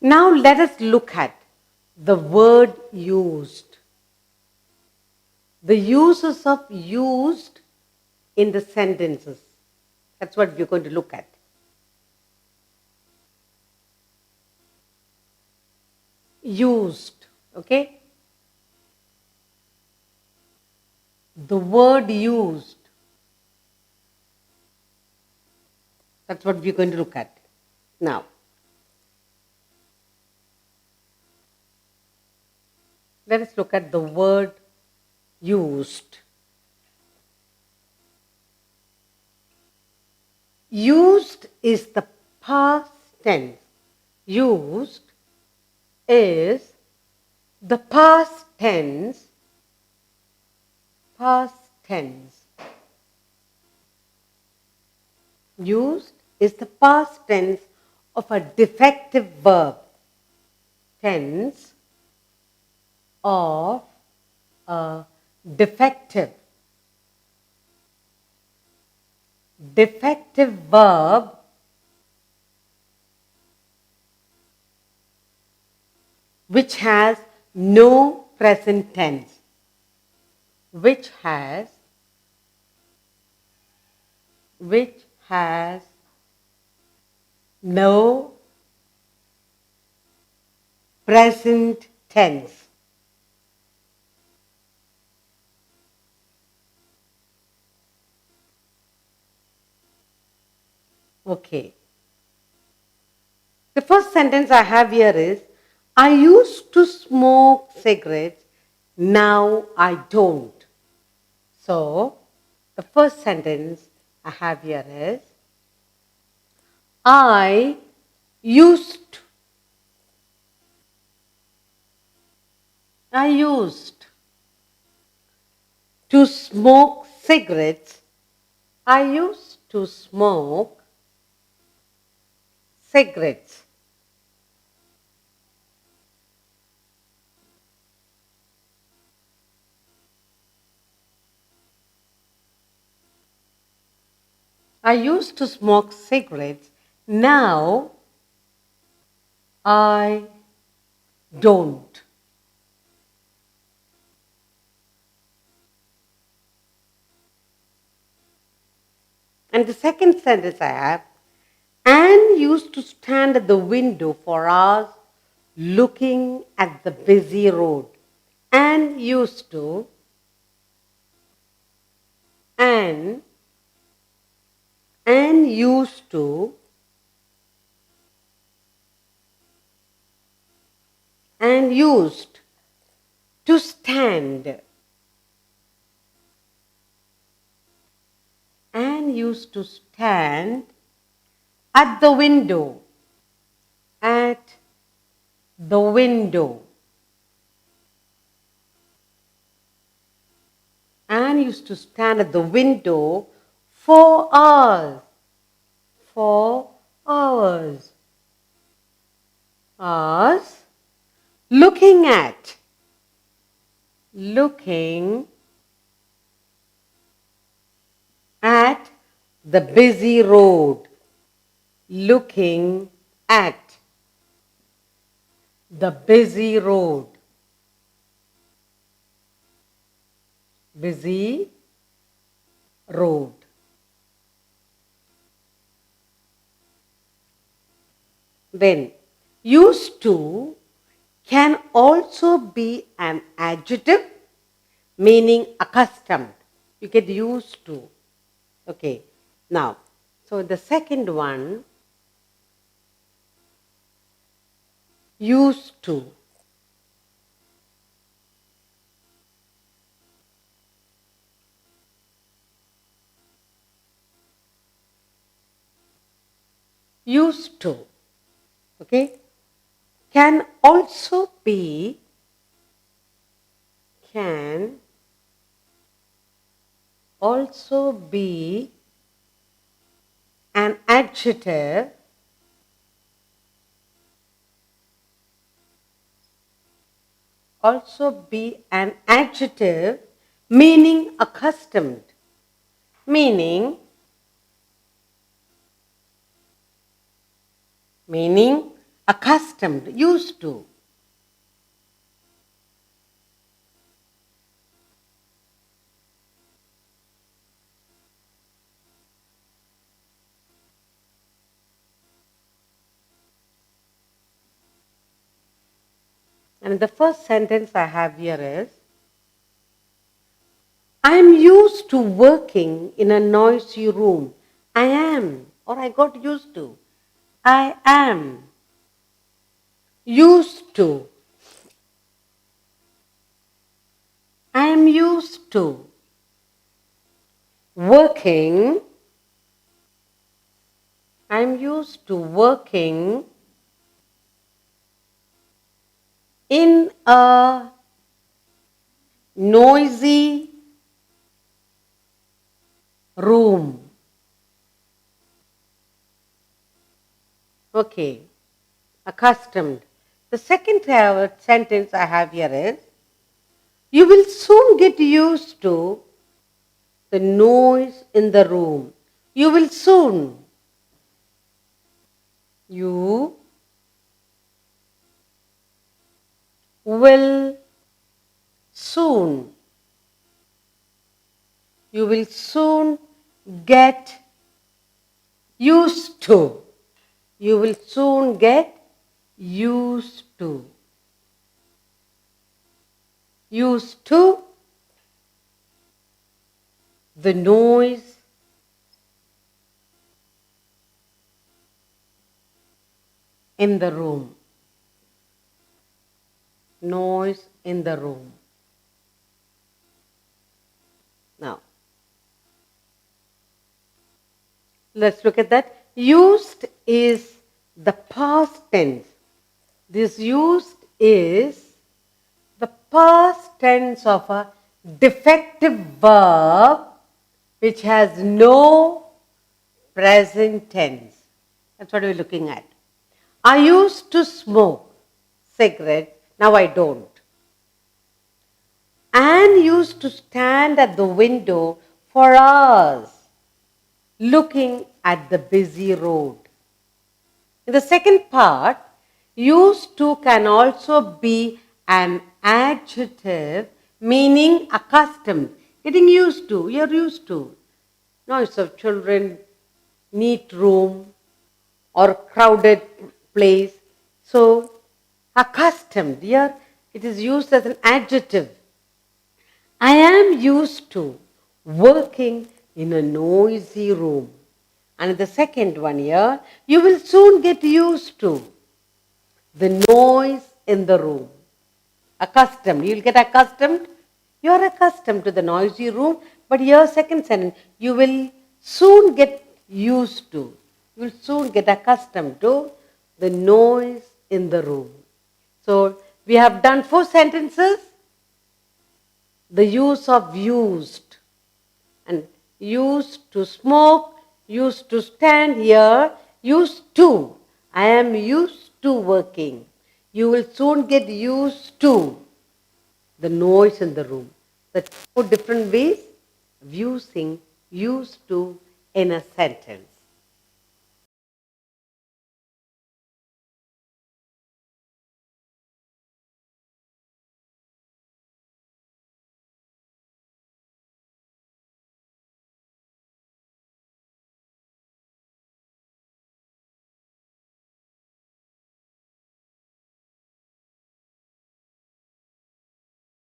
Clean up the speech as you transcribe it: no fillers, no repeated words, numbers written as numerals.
Now let us look at the word used. The uses of used in the sentences. That's what we're going to look at. Used, okay? The word used. That's what we're going to look at now. Let us look at the word used. Used is the past tense. Used is the past tense. Past tense. Used is the past tense of a defective verb. Tense of a defective verb which has no present tense. Which has no present tense. Okay. The first sentence I have here is, I used to smoke cigarettes, now I don't. So, the first sentence I have here is, I used to smoke cigarettes. I used to smoke cigarettes. I used to smoke cigarettes. Now I don't. And the second sentence I have, Anne used to stand at the window for hours looking at the busy road. Anne used to stand. Anne used to stand at the window. At the window. Anne used to stand at the window for hours. For hours. Hours. Looking at the busy road. Looking at the busy road. Busy road. Then, used to can also be an adjective meaning accustomed. You get used to. Okay. Now, so the second one, used to. Used to. Okay. Can also be an adjective meaning accustomed, meaning accustomed, used to. And the first sentence I have here is, I am used to working in a noisy room. I am, or I got used to. I am used to. I am used to working. I am used to working in a noisy room. Okay, accustomed. The second sentence I have here is, you will soon get used to the noise in the room. You will soon. You will soon. You will soon get used to. You will soon get used to. Used to the noise in the room. Noise in the room. Now, let's look at that. Used is the past tense. This used is the past tense of a defective verb which has no present tense. That's what we're looking at. I used to smoke cigarettes, now I don't. Anne used to stand at the window for hours looking at the busy road. In the second part, used to can also be an adjective meaning accustomed, getting used to, you're used to. Noise of children, neat room, or crowded place. So, accustomed, here it is used as an adjective. I am used to working in a noisy room. And the second one here, you will soon get used to the noise in the room. Accustomed, you will get accustomed. You are accustomed to the noisy room, but here second sentence, you will soon get used to. You will soon get accustomed to the noise in the room. So we have done 4 sentences. The use of used, and used to smoke, used to stand here, used to. I am used to working. You will soon get used to the noise in the room. That's 4 different ways of using used to in a sentence.